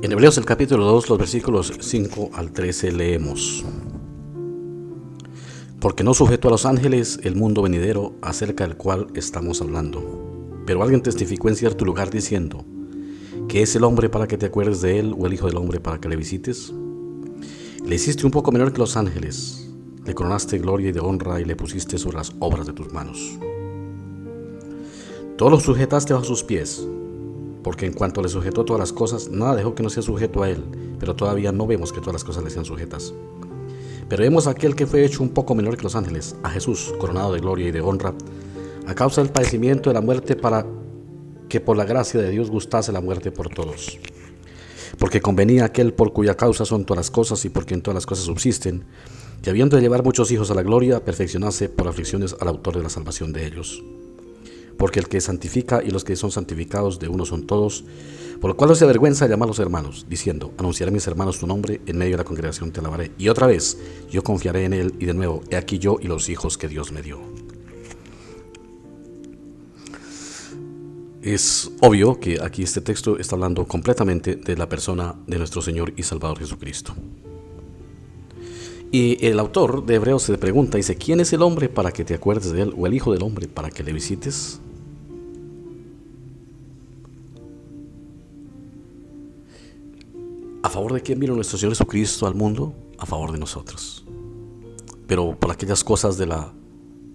En Hebreos el capítulo 2, los versículos 5 al 13 leemos: Porque no sujeto a los ángeles el mundo venidero acerca del cual estamos hablando. Pero alguien testificó en cierto lugar diciendo: ¿Qué es el hombre para que te acuerdes de él, o el hijo del hombre para que le visites? Le hiciste un poco menor que los ángeles, le coronaste de gloria y de honra y le pusiste sobre las obras de tus manos. Todo lo sujetaste bajo sus pies, porque en cuanto le sujetó todas las cosas, nada dejó que no sea sujeto a él, pero todavía no vemos que todas las cosas le sean sujetas. Pero vemos a aquel que fue hecho un poco menor que los ángeles, a Jesús, coronado de gloria y de honra, a causa del padecimiento de la muerte, para que por la gracia de Dios gustase la muerte por todos. Porque convenía aquel por cuya causa son todas las cosas y por quien todas las cosas subsisten, que habiendo de llevar muchos hijos a la gloria, perfeccionase por aflicciones al autor de la salvación de ellos. Porque el que santifica y los que son santificados de uno son todos, por lo cual no se avergüenza de llamarlos hermanos, diciendo: anunciaré a mis hermanos tu nombre, en medio de la congregación te alabaré. Y otra vez, yo confiaré en él, y de nuevo, he aquí yo y los hijos que Dios me dio. Es obvio que aquí este texto está hablando completamente de la persona de nuestro Señor y Salvador Jesucristo. Y el autor de Hebreos se pregunta, dice: ¿quién es el hombre para que te acuerdes de él, o el hijo del hombre para que le visites? ¿A favor de quién vino nuestro Señor Jesucristo al mundo? A favor de nosotros. Pero por aquellas cosas de las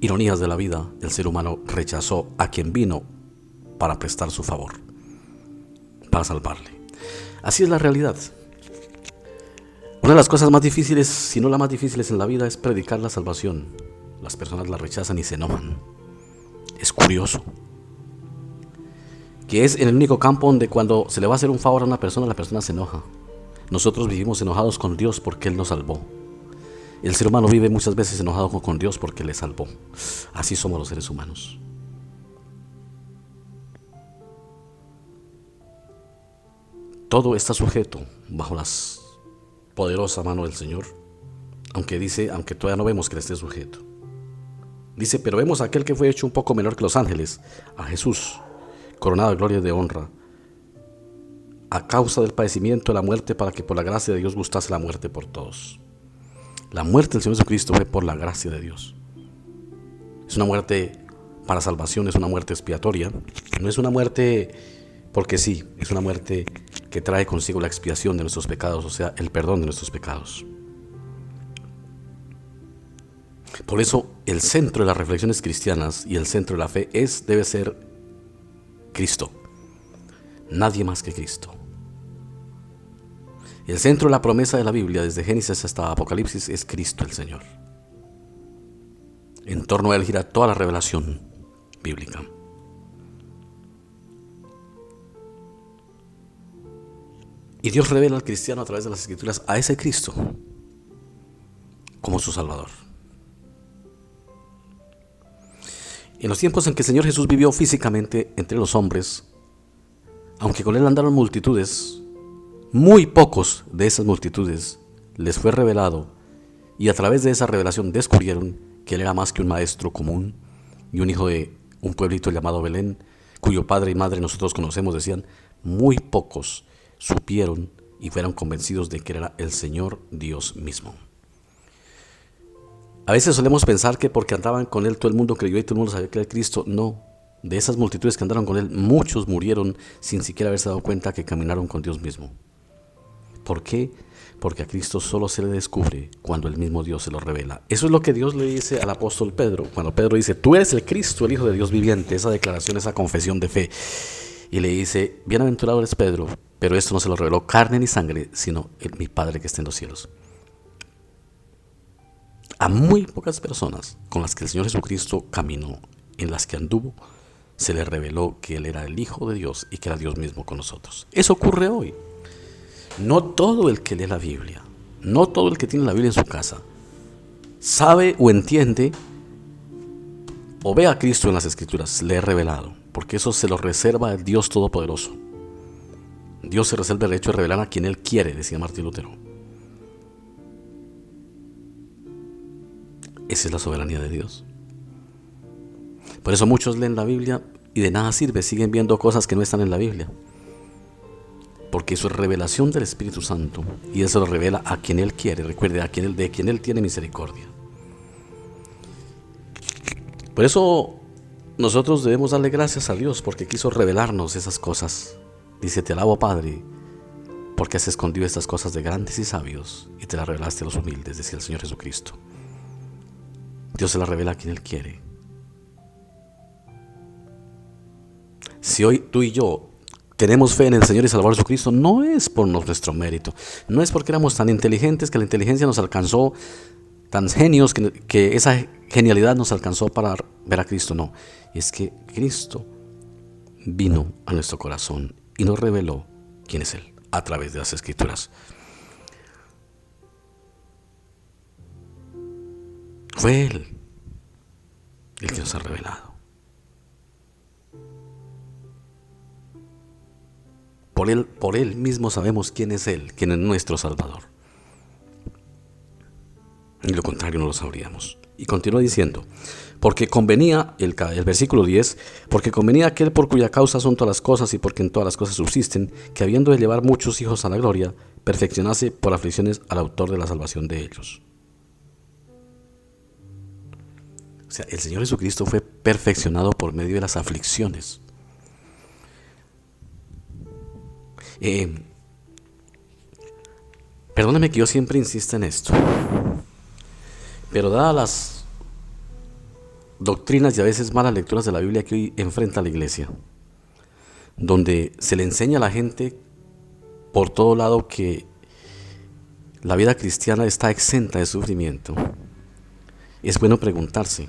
ironías de la vida, el ser humano rechazó a quien vino para prestar su favor, para salvarle. Así es la realidad. Una de las cosas más difíciles, si no la más difícil en la vida, es predicar la salvación. Las personas la rechazan y se enojan. Es curioso que es en el único campo donde cuando se le va a hacer un favor a una persona, la persona se enoja. Nosotros vivimos enojados con Dios porque Él nos salvó. El ser humano vive muchas veces enojado con Dios porque le salvó. Así somos los seres humanos. Todo está sujeto bajo la poderosa mano del Señor, aunque todavía no vemos que le esté sujeto. Dice: pero vemos a aquel que fue hecho un poco menor que los ángeles, a Jesús, coronado de gloria y de honra, a causa del padecimiento de la muerte, para que por la gracia de Dios gustase la muerte por todos. La muerte del Señor Jesucristo fue por la gracia de Dios. Es una muerte para salvación, es una muerte expiatoria. No es una muerte porque sí, es una muerte que trae consigo la expiación de nuestros pecados, o sea, el perdón de nuestros pecados. Por eso, el centro de las reflexiones cristianas y el centro de la fe debe ser Cristo. Nadie más que Cristo. El centro de la promesa de la Biblia, desde Génesis hasta Apocalipsis, es Cristo el Señor. En torno a Él gira toda la revelación bíblica. Y Dios revela al cristiano a través de las Escrituras a ese Cristo como su Salvador. En los tiempos en que el Señor Jesús vivió físicamente entre los hombres, aunque con Él andaron multitudes, muy pocos de esas multitudes les fue revelado, y a través de esa revelación descubrieron que Él era más que un maestro común y un hijo de un pueblito llamado Belén, cuyo padre y madre nosotros conocemos. Decían: muy pocos supieron y fueron convencidos de que era el Señor Dios mismo. A veces solemos pensar que porque andaban con Él todo el mundo creyó y todo el mundo sabía que era Cristo. No, de esas multitudes que andaron con Él, muchos murieron sin siquiera haberse dado cuenta que caminaron con Dios mismo. ¿Por qué? Porque a Cristo solo se le descubre cuando el mismo Dios se lo revela. Eso es lo que Dios le dice al apóstol Pedro, cuando Pedro dice: tú eres el Cristo, el Hijo de Dios viviente. Esa declaración, esa confesión de fe. Y le dice: bienaventurado eres Pedro, pero esto no se lo reveló carne ni sangre, sino mi Padre que está en los cielos. A muy pocas personas con las que el Señor Jesucristo caminó, en las que anduvo, se le reveló que Él era el Hijo de Dios y que era Dios mismo con nosotros. Eso ocurre hoy. No todo el que lee la Biblia, no todo el que tiene la Biblia en su casa, sabe o entiende o ve a Cristo en las Escrituras, le he revelado, porque eso se lo reserva el Dios Todopoderoso. Dios se reserva el derecho de revelar a quien Él quiere, decía Martín Lutero. Esa es la soberanía de Dios. Por eso muchos leen la Biblia y de nada sirve, siguen viendo cosas que no están en la Biblia. porque eso es revelación del Espíritu Santo y eso lo revela a quien Él quiere. Recuerde, de quien Él tiene misericordia. Por eso nosotros debemos darle gracias a Dios porque quiso revelarnos esas cosas. Dice: te alabo, Padre, porque has escondido estas cosas de grandes y sabios y te las revelaste a los humildes, decía el Señor Jesucristo. Dios se las revela a quien Él quiere. Si hoy tú y yo tenemos fe en el Señor y Salvador Jesucristo, no es por nuestro mérito, no es porque éramos tan inteligentes que la inteligencia nos alcanzó, tan genios que esa genialidad nos alcanzó para ver a Cristo, no. Es que Cristo vino a nuestro corazón y nos reveló quién es Él a través de las Escrituras. Fue Él el que nos ha revelado. Por Él mismo sabemos quién es Él, quién es nuestro Salvador. Y lo contrario no lo sabríamos. Y continúa diciendo: porque convenía, el versículo 10, porque convenía aquel por cuya causa son todas las cosas y porque en todas las cosas subsisten, que habiendo de llevar muchos hijos a la gloria, perfeccionase por aflicciones al autor de la salvación de ellos. O sea, el Señor Jesucristo fue perfeccionado por medio de las aflicciones. Perdóneme que yo siempre insista en esto, pero dadas las doctrinas y a veces malas lecturas de la Biblia que hoy enfrenta la iglesia, donde se le enseña a la gente por todo lado que la vida cristiana está exenta de sufrimiento, es bueno preguntarse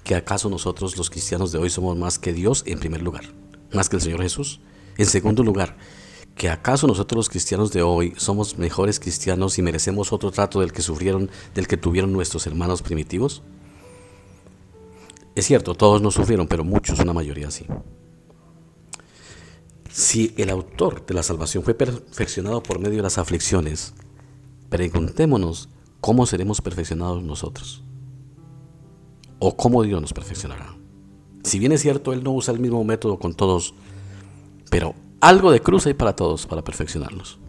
que acaso nosotros los cristianos de hoy somos más que Dios en primer lugar, más que el Señor Jesús. En segundo lugar, que acaso nosotros los cristianos de hoy somos mejores cristianos y merecemos otro trato del que tuvieron nuestros hermanos primitivos. Es cierto, todos no sufrieron, pero muchos, una mayoría sí. Si el autor de la salvación fue perfeccionado por medio de las aflicciones, preguntémonos cómo seremos perfeccionados nosotros, o cómo Dios nos perfeccionará. Si bien es cierto, Él no usa el mismo método con todos, pero algo de cruz hay para todos para perfeccionarnos.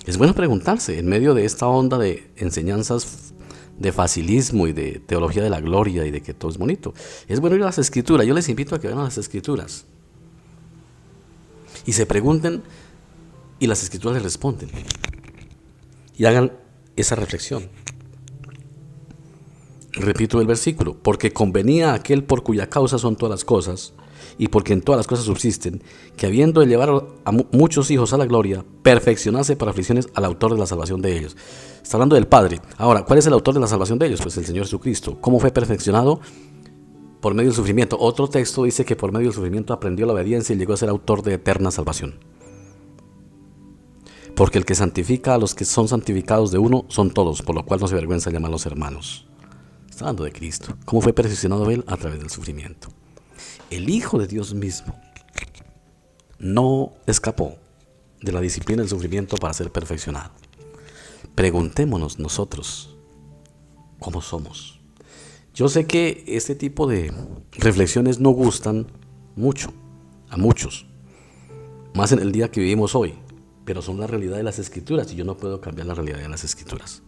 Es bueno preguntarse, en medio de esta onda de enseñanzas de facilismo y de teología de la gloria y de que todo es bonito, es bueno ir a las Escrituras. Yo les invito a que vayan a las Escrituras y se pregunten, y las Escrituras les responden, y hagan esa reflexión. Repito el versículo: porque convenía a aquel por cuya causa son todas las cosas y porque en todas las cosas subsisten, que habiendo de llevar a muchos hijos a la gloria, perfeccionase para aflicciones al autor de la salvación de ellos. Está hablando del Padre. Ahora, ¿cuál es el autor de la salvación de ellos? Pues el Señor Jesucristo. ¿Cómo fue perfeccionado? Por medio del sufrimiento. Otro texto dice que por medio del sufrimiento aprendió la obediencia y llegó a ser autor de eterna salvación. Porque el que santifica a los que son santificados de uno son todos, por lo cual no se avergüenza de llamarlos hermanos. Está hablando de Cristo. ¿Cómo fue perfeccionado Él? A través del sufrimiento. El Hijo de Dios mismo no escapó de la disciplina del sufrimiento para ser perfeccionado. Preguntémonos nosotros cómo somos. Yo sé que este tipo de reflexiones no gustan mucho a muchos, más en el día que vivimos hoy, pero son la realidad de las Escrituras y yo no puedo cambiar la realidad de las Escrituras.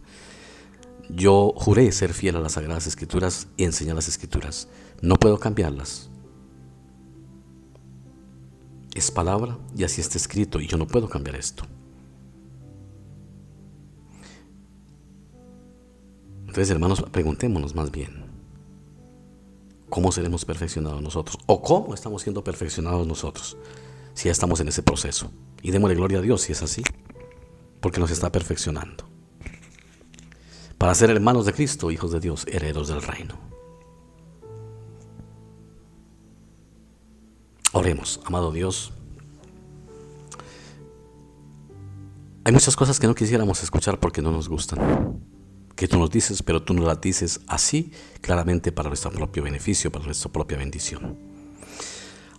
Yo juré ser fiel a las Sagradas Escrituras y enseñar las Escrituras. No puedo cambiarlas. Es palabra y así está escrito y yo no puedo cambiar esto. Entonces, hermanos, preguntémonos más bien, ¿cómo seremos perfeccionados nosotros? ¿O cómo estamos siendo perfeccionados nosotros? Si ya estamos en ese proceso. Y démosle gloria a Dios si es así, porque nos está perfeccionando. Para ser hermanos de Cristo, hijos de Dios, herederos del reino. Oremos, amado Dios. Hay muchas cosas que no quisiéramos escuchar porque no nos gustan. Que tú nos dices, pero tú nos las dices así, claramente para nuestro propio beneficio, para nuestra propia bendición.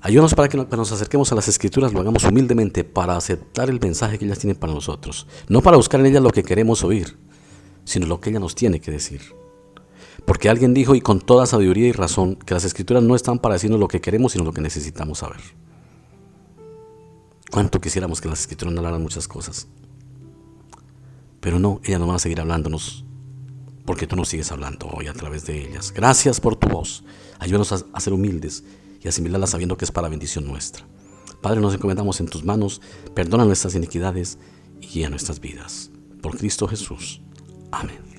Ayúdanos para que cuando nos acerquemos a las Escrituras lo hagamos humildemente para aceptar el mensaje que ellas tienen para nosotros. No para buscar en ellas lo que queremos oír, sino lo que ella nos tiene que decir. Porque alguien dijo, y con toda sabiduría y razón, que las Escrituras no están para decirnos lo que queremos, sino lo que necesitamos saber. Cuánto quisiéramos que las Escrituras nos hablaran muchas cosas. Pero no, ellas nos van a seguir hablándonos, porque tú nos sigues hablando hoy a través de ellas. Gracias por tu voz. Ayúdanos a ser humildes y asimilarla sabiendo que es para bendición nuestra. Padre, nos encomendamos en tus manos. Perdona nuestras iniquidades y guía nuestras vidas. Por Cristo Jesús. Amén.